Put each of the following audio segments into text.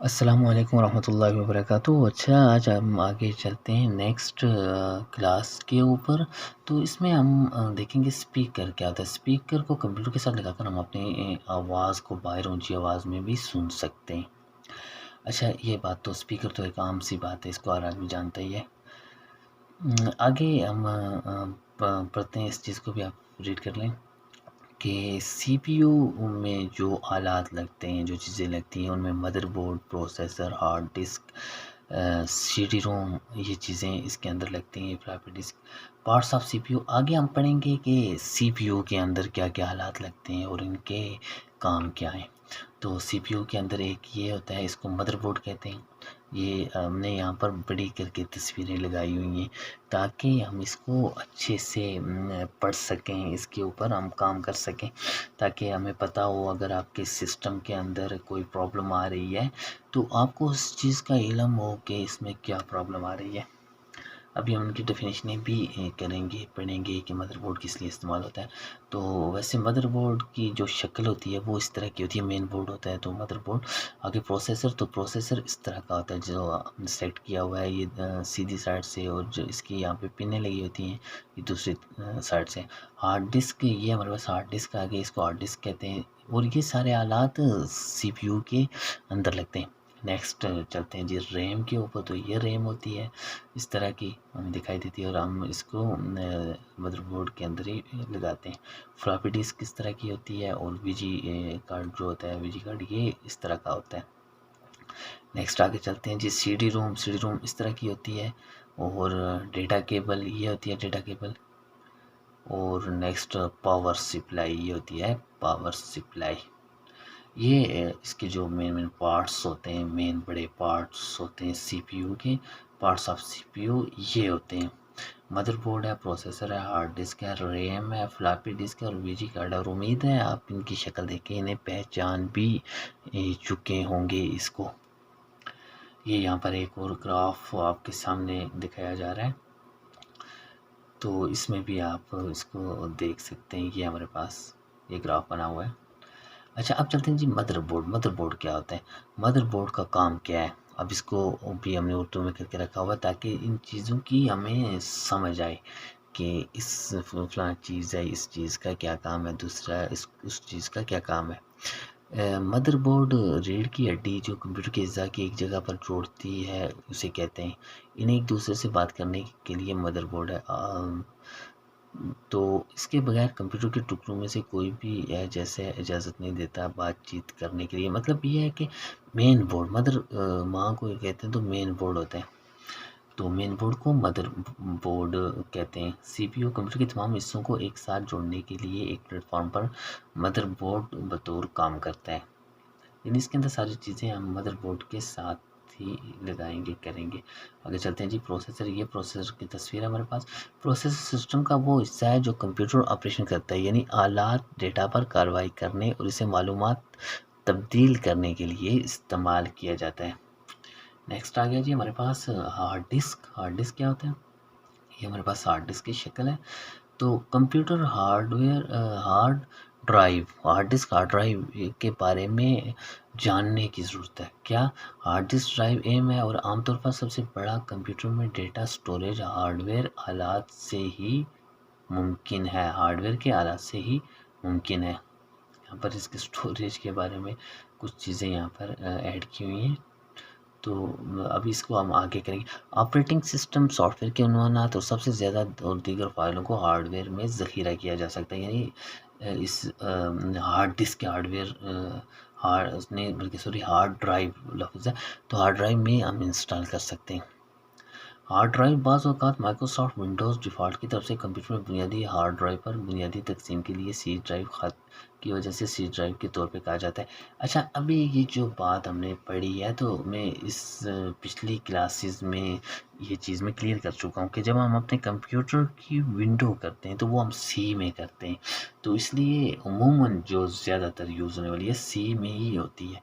अस्सलामुअलैकुम वरहमतुल्लाहि वबरकातुहू। अच्छा, आज हम आगे चलते हैं नेक्स्ट क्लास के ऊपर। तो इसमें हम देखेंगे स्पीकर क्या होता है। स्पीकर को कंप्यूटर के साथ लगाकर हम अपनी आवाज़ को बाहर ऊंची आवाज़ में भी सुन सकते हैं। अच्छा, ये बात तो स्पीकर तो एक आम सी बात है, इसको हर आदमी जानता ही है। आगे हम पढ़ते हैं, इस चीज़ को भी आप रीड कर लें कि सीपीयू में जो आलात लगते हैं, जो चीज़ें लगती हैं, उनमें motherboard, processor, hard disk, CD ROM, ये चीज़ें इसके अंदर लगती हैं, floppy disk, parts of CPU. आगे हम पढ़ेंगे कि सीपीयू के अंदर क्या क्या हालात लगते हैं और इनके काम क्या हैं। तो सीपीयू के अंदर एक ये होता है, इसको मदरबोर्ड कहते हैं। ये हमने यहाँ पर बड़ी करके तस्वीरें लगाई हुई हैं ताकि हम इसको अच्छे से पढ़ सकें, इसके ऊपर हम काम कर सकें, ताकि हमें पता हो अगर आपके सिस्टम के अंदर कोई प्रॉब्लम आ रही है तो आपको उस चीज़ का इल्म हो कि इसमें क्या प्रॉब्लम आ रही है। अभी हम उनकी डेफिनेशनें भी करेंगे, पढ़ेंगे कि मदरबोर्ड किस लिए इस्तेमाल होता है। तो वैसे मदरबोर्ड की जो शक्ल होती है वो इस तरह की होती है, मेन बोर्ड होता है तो मदरबोर्ड। आगे प्रोसेसर, तो प्रोसेसर इस तरह का होता है जो हमने सेलेक्ट किया हुआ है, ये सीधी साइड से, और जो इसकी यहाँ पे पिनें लगी होती हैं ये दूसरी साइड से। हार्ड डिस्क, ये हमारे पास हार्ड डिस्क आ गई, इसको हार्ड डिस्क कहते हैं, और ये सारे आलात सीपीयू के अंदर लगते हैं। नेक्स्ट चलते हैं जी रैम के ऊपर। तो ये रैम होती है इस तरह की, हमें दिखाई देती है और हम इसको मदरबोर्ड के अंदर ही लगाते हैं। फ्लॉपी डिस्क किस तरह की होती है, और वीजी कार्ड जो होता है, वीजी कार्ड, ये इस तरह का होता है। नेक्स्ट आगे चलते हैं जी सीडी रोम। सीडी रोम इस तरह की होती है, और डेटा केबल ये होती है, डेटा केबल। और नेक्स्ट पावर सप्लाई, ये होती है पावर सप्लाई। ये इसके जो मेन मेन पार्ट्स होते हैं, मेन बड़े पार्ट्स होते हैं सीपीयू के, पार्ट्स ऑफ सीपीयू ये होते हैं। मदरबोर्ड है, प्रोसेसर है, हार्ड डिस्क है, रैम है, फ्लॉपी डिस्क है और वीजी कार्ड है। और उम्मीद है आप इनकी शक्ल देख के इन्हें पहचान भी चुके होंगे इसको। ये यहाँ पर एक और ग्राफ आपके सामने दिखाया जा रहा है, तो इसमें भी आप इसको देख सकते हैं। ये हमारे पास ये ग्राफ बना हुआ है। अच्छा, अब चलते हैं जी मदरबोर्ड। मदरबोर्ड क्या होता है, मदरबोर्ड का काम क्या है। अब इसको भी हमने उर्दू में करके रखा हुआ ताकि इन चीज़ों की हमें समझ आए कि इस फलां चीज़ है, इस चीज़ का क्या काम है, दूसरा इस उस चीज़ का क्या काम है। मदरबोर्ड रीढ़ की हड्डी जो कंप्यूटर के अज्जा की एक जगह पर जोड़ती है उसे कहते हैं। इन्हें एक दूसरे से बात करने के लिए मदरबोर्ड है। तो इसके बगैर कंप्यूटर के टुकड़ों में से कोई भी है जैसे इजाज़त नहीं देता बातचीत करने के लिए। मतलब ये है कि मेन बोर्ड, मदर माँ को कहते हैं तो मेन बोर्ड होता है, तो मेन बोर्ड को मदर बोर्ड कहते हैं। सीपीयू कंप्यूटर के तमाम हिस्सों को एक साथ जोड़ने के लिए एक प्लेटफॉर्म पर मदर बोर्ड बतौर काम करता है। यानी इसके अंदर सारी चीज़ें हम मदरबोर्ड के साथ ही लगाएंगे, करेंगे। आगे चलते हैं जी प्रोसेसर। ये प्रोसेसर की तस्वीर है हमारे पास। प्रोसेसर सिस्टम का वो हिस्सा है जो कंप्यूटर ऑपरेशन करता है, यानी आलात डेटा पर कार्रवाई करने और इसे मालूमात तब्दील करने के लिए इस्तेमाल किया जाता है। नेक्स्ट आ गया जी हमारे पास हार्ड डिस्क। हार्ड डिस्क क्या होता है, ये हमारे पास हार्ड डिस्क की शक्ल है। तो computer hardware, hard disk, hard drive के बारे में जानने की ज़रूरत है। क्या हार्ड डिस्क ड्राइव एम है, और आमतौर पर सबसे बड़ा कंप्यूटर में डेटा स्टोरेज हार्डवेयर आलात से ही मुमकिन है, हार्डवेयर के आलात से ही मुमकिन है। यहाँ पर इसके स्टोरेज के बारे में कुछ चीज़ें यहाँ पर ऐड की हुई हैं, तो अभी इसको हम आगे करेंगे। ऑपरेटिंग सिस्टम सॉफ्टवेयर के उन्वानात और सबसे ज़्यादा और दीगर फाइलों को हार्डवेयर में ज़ख़ीरा किया जा सकता है, यानी इस हार्ड डिस्क के हार्डवेयर हार्ड उसने बल्कि सॉरी हार्ड ड्राइव लफ्ज़ है, तो हार्ड ड्राइव में हम इंस्टॉल कर सकते हैं। हार्ड ड्राइव बाज़ औक़ात माइक्रोसॉफ्ट विंडोज़ डिफ़ॉल्ट की तरफ से कंप्यूटर में बुनियादी हार्ड ड्राइव पर बुनियादी तक़सीम के लिए सी ड्राइव ख़त की वजह से सी ड्राइव के तौर पे कहा जाता है। अच्छा, अभी ये जो बात हमने पढ़ी है, तो मैं इस पिछली क्लासेस में ये चीज़ मैं क्लियर कर चुका हूँ कि जब हम अपने कंप्यूटर की विंडो करते हैं तो वो हम सी में करते हैं, तो इसलिए अमूमन जो ज़्यादातर यूज़ होने वाली है सी में ही होती है।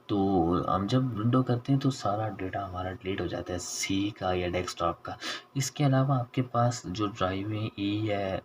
तो हम जब विंडो करते हैं तो सारा डेटा हमारा डिलीट हो जाता है सी का या डेस्कटॉप का। इसके अलावा आपके पास जो ड्राइवें ई है,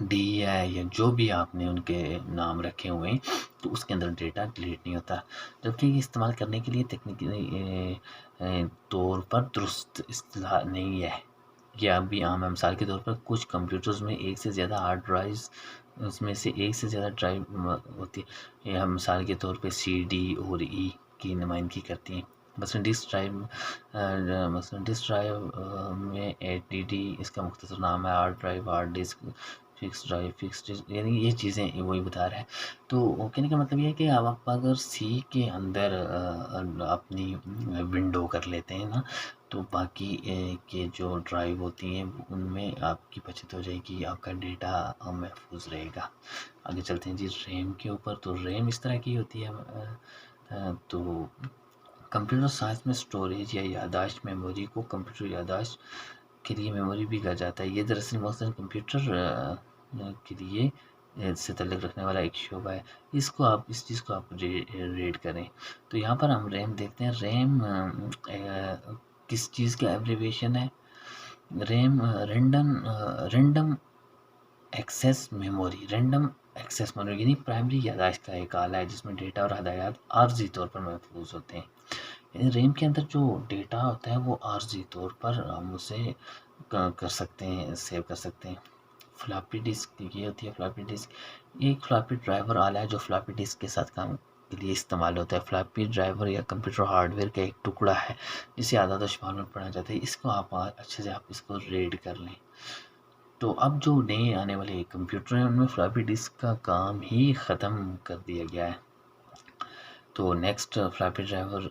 डी है, या जो भी आपने उनके नाम रखे हुए हैं, तो उसके अंदर डेटा डिलीट नहीं होता, जबकि ये इस्तेमाल करने के लिए तकनीकी तौर पर दुरुस्त इस्तेलाह नहीं है। या भी आम है, मिसाल के तौर पर कुछ कंप्यूटर्स में एक से ज़्यादा हार्ड ड्राइव्स, उसमें से एक से ज़्यादा ड्राइव होती है, या मिसाल के तौर पे सी डी और ई की नुमाइंदगी करती हैं। मसलन डिस्क ड्राइव में ए डी डी इसका मुख्तसर नाम है, hard drive, hard disk, fix drive, fix disk, यानी ये चीज़ें वही बता रहा है। तो कहने का मतलब ये है कि आप अगर सी के अंदर अपनी विंडो कर लेते हैं ना, तो बाकी के जो ड्राइव होती हैं उनमें आपकी बचत हो जाएगी, आपका डेटा महफूज रहेगा। आगे चलते हैं जी रैम के ऊपर। तो रैम इस तरह की होती है, तो कंप्यूटर साइंस में स्टोरेज या याददाश्त मेमोरी को कंप्यूटर याददाश्त के लिए मेमोरी भी कहा जाता है। ये दरअसल मौजूदा कंप्यूटर के लिए से ताल्लुक़ रखने वाला एक शोबा है। इस चीज़ को आप रीड करें। तो यहाँ पर हम रैम देखते हैं। रैम किस चीज़ का एब्रिविएशन है? RAM random access memory, random access memory यानी प्राइमरी याददाश्त का एक आला है जिसमें डेटा और हदायत आर्जी तौर पर महफूज होते हैं। यानी रैम के अंदर जो डेटा होता है वो आर्जी तौर पर हम उसे कर सकते हैं, सेव कर सकते हैं। फ्लॉपी डिस्क ये होती है। फ्लॉपी डिस्क एक फ्लॉपी ड्राइवर आला है जो फ्लॉपी डिस्क के साथ काम के लिए इस्तेमाल होता है। फ्लॉपी ड्राइवर या कंप्यूटर हार्डवेयर का एक टुकड़ा है जिसे आदाद व शुमार में पढ़ा जाता है। इसको आप अच्छे से आप इसको रीड कर लें। तो अब जो नए आने वाले कंप्यूटर हैं उनमें फ्लॉपी डिस्क का काम ही ख़त्म कर दिया गया है। तो नेक्स्ट फ्लॉपी ड्राइवर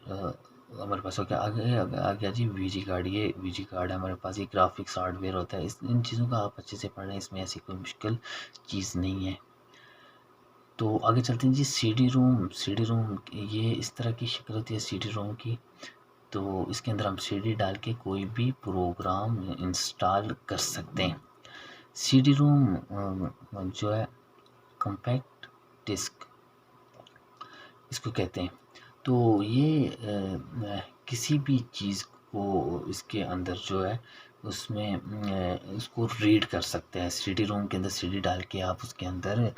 हमारे पास हो गया। आ गया जी वीजी कार्ड। ये वीजी कार्ड है हमारे पास, ये ग्राफिक्स हार्डवेयर होता है। इन चीज़ों का आप अच्छे से पढ़ लें, इसमें ऐसी कोई मुश्किल चीज़ नहीं है। तो आगे चलते हैं जी सीडी रोम। सीडी रोम ये इस तरह की शक्ल होती है सीडी रोम की। तो इसके अंदर हम सीडी डाल के कोई भी प्रोग्राम इंस्टॉल कर सकते हैं। सीडी रोम जो है कॉम्पैक्ट डिस्क इसको कहते हैं। तो ये किसी भी चीज़ को इसके अंदर जो है उसमें उसको रीड कर सकते हैं। सीडी रोम के अंदर सीडी डाल के आप उसके अंदर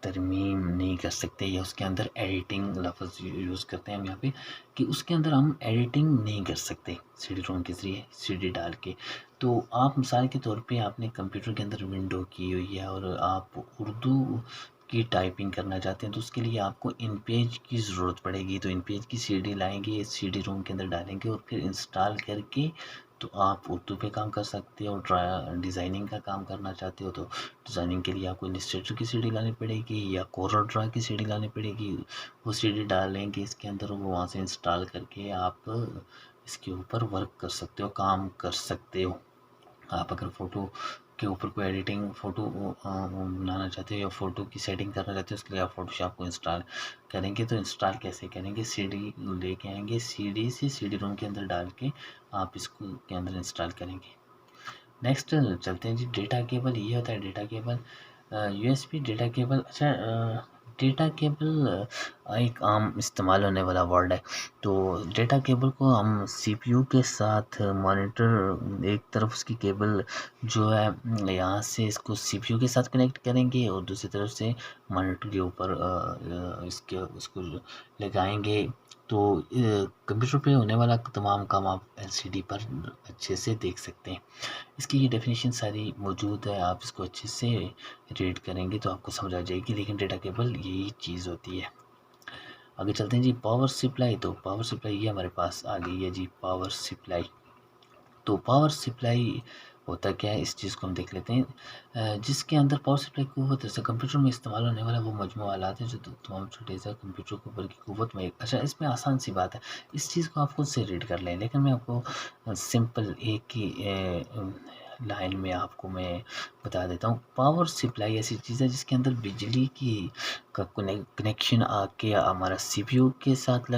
तरमीम नहीं कर सकते, या उसके अंदर एडिटिंग लफ्ज़ यूज़ करते हैं हम यहाँ पे, कि उसके अंदर हम एडिटिंग नहीं कर सकते सीडी रोम के ज़रिए सीडी डाल के। तो आप मिसाल के तौर पे आपने कंप्यूटर के अंदर विंडो की हुई है और आप उर्दू की टाइपिंग करना चाहते हैं, तो उसके लिए आपको इन पेज की ज़रूरत पड़ेगी। तो इन पेज की सीडी लाएंगे, सीडी रोम के अंदर डालेंगे और फिर इंस्टॉल करके तो आप उर्दू पे काम कर सकते हो। डिज़ाइनिंग का काम करना चाहते हो तो डिज़ाइनिंग के लिए आपको इलस्ट्रेटर की सीडी लानी पड़ेगी या कोरल ड्रा की सीडी लानी पड़ेगी। वो सीडी डालेंगे इसके अंदर, वो वहाँ से इंस्टॉल करके आप इसके ऊपर वर्क कर सकते हो, काम कर सकते हो। आप अगर फ़ोटो के ऊपर कोई एडिटिंग फ़ोटो बनाना चाहते हो या फ़ोटो की सेटिंग करना चाहते हो, उसके लिए आप फ़ोटोशॉप को इंस्टॉल करेंगे। तो इंस्टॉल कैसे करेंगे? सीडी लेके आएंगे, सीडी से सीडी रोम के अंदर डाल के आप इसको के अंदर इंस्टॉल करेंगे। नेक्स्ट चलते हैं जी डेटा केबल। ये होता है data cable, USB data cable. अच्छा, डेटा केबल एक आम इस्तेमाल होने वाला वर्ड है। तो डेटा केबल को हम सीपीयू के साथ मॉनिटर, एक तरफ उसकी केबल जो है यहाँ से इसको सीपीयू के साथ कनेक्ट करेंगे और दूसरी तरफ से मॉनिटर के ऊपर इसके उसको लगाएंगे। तो कंप्यूटर पे होने वाला तमाम काम आप एलसीडी पर अच्छे से देख सकते हैं। इसकी ये डेफिनेशन सारी मौजूद है, आप इसको अच्छे से रीड करेंगे तो आपको समझ आ जाएगी। लेकिन डेटा केबल यही चीज़ होती है। आगे चलते हैं जी पावर सप्लाई। तो पावर सप्लाई ये हमारे पास आ गई है जी पावर सप्लाई। तो पावर सप्लाई होता क्या है, इस चीज़ को हम देख लेते हैं। जिसके अंदर पावर सप्लाई कुव्वत जैसे कंप्यूटर में इस्तेमाल होने वाला वो मजमू आलात है जो तमाम छोटे से कंप्यूटर के ऊपर की कुव्वत में। अच्छा, इसमें आसान सी बात है, इस चीज़ को आप खुद से रीड कर लें, लेकिन मैं आपको सिंपल एक ही लाइन में आपको मैं बता देता हूँ। पावर सप्लाई ऐसी चीज़ है जिसके अंदर बिजली की का कनेक्शन आके हमारा सीपीयू के साथ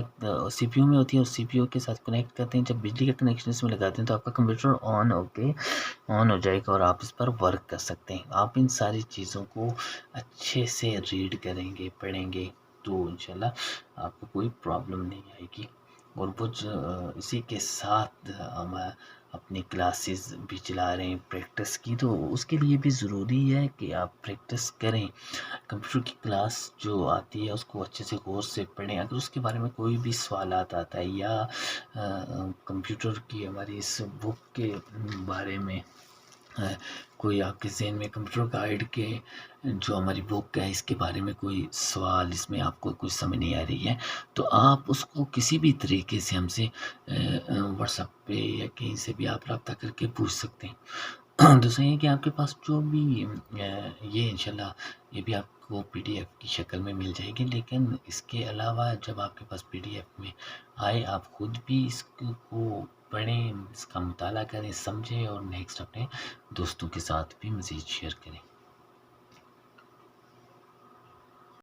सीपीयू में होती है और सीपीयू के साथ कनेक्ट करते हैं। जब बिजली का कनेक्शन इसमें लगाते हैं तो आपका कंप्यूटर ऑन हो जाएगा और आप इस पर वर्क कर सकते हैं। आप इन सारी चीज़ों को अच्छे से रीड करेंगे, पढ़ेंगे तो इंशाल्लाह आपको कोई प्रॉब्लम नहीं आएगी। और कुछ इसी के साथ अपनी क्लासेस भी चला रहे हैं प्रैक्टिस की, तो उसके लिए भी ज़रूरी है कि आप प्रैक्टिस करें। कंप्यूटर की क्लास जो आती है उसको अच्छे से गौर से पढ़ें। अगर उसके बारे में कोई भी सवालात आता है या कंप्यूटर की हमारी इस बुक के बारे में कोई आपके ज़हन में कंप्यूटर गाइड के जो हमारी बुक है इसके बारे में कोई सवाल, इसमें आपको कुछ समझ नहीं आ रही है, तो आप उसको किसी भी तरीके से हमसे व्हाट्सएप पे या कहीं से भी आप रब्ता करके पूछ सकते हैं। दूसरा ये कि आपके पास जो भी ये इंशाल्लाह ये भी आपको पीडीएफ की शक्ल में मिल जाएगी, लेकिन इसके अलावा जब आपके पास पीडीएफ में आए आप खुद भी इसको पढ़ें, इसका मुताला करें, समझें और नेक्स्ट अपने दोस्तों के साथ भी मज़ीद शेयर करें।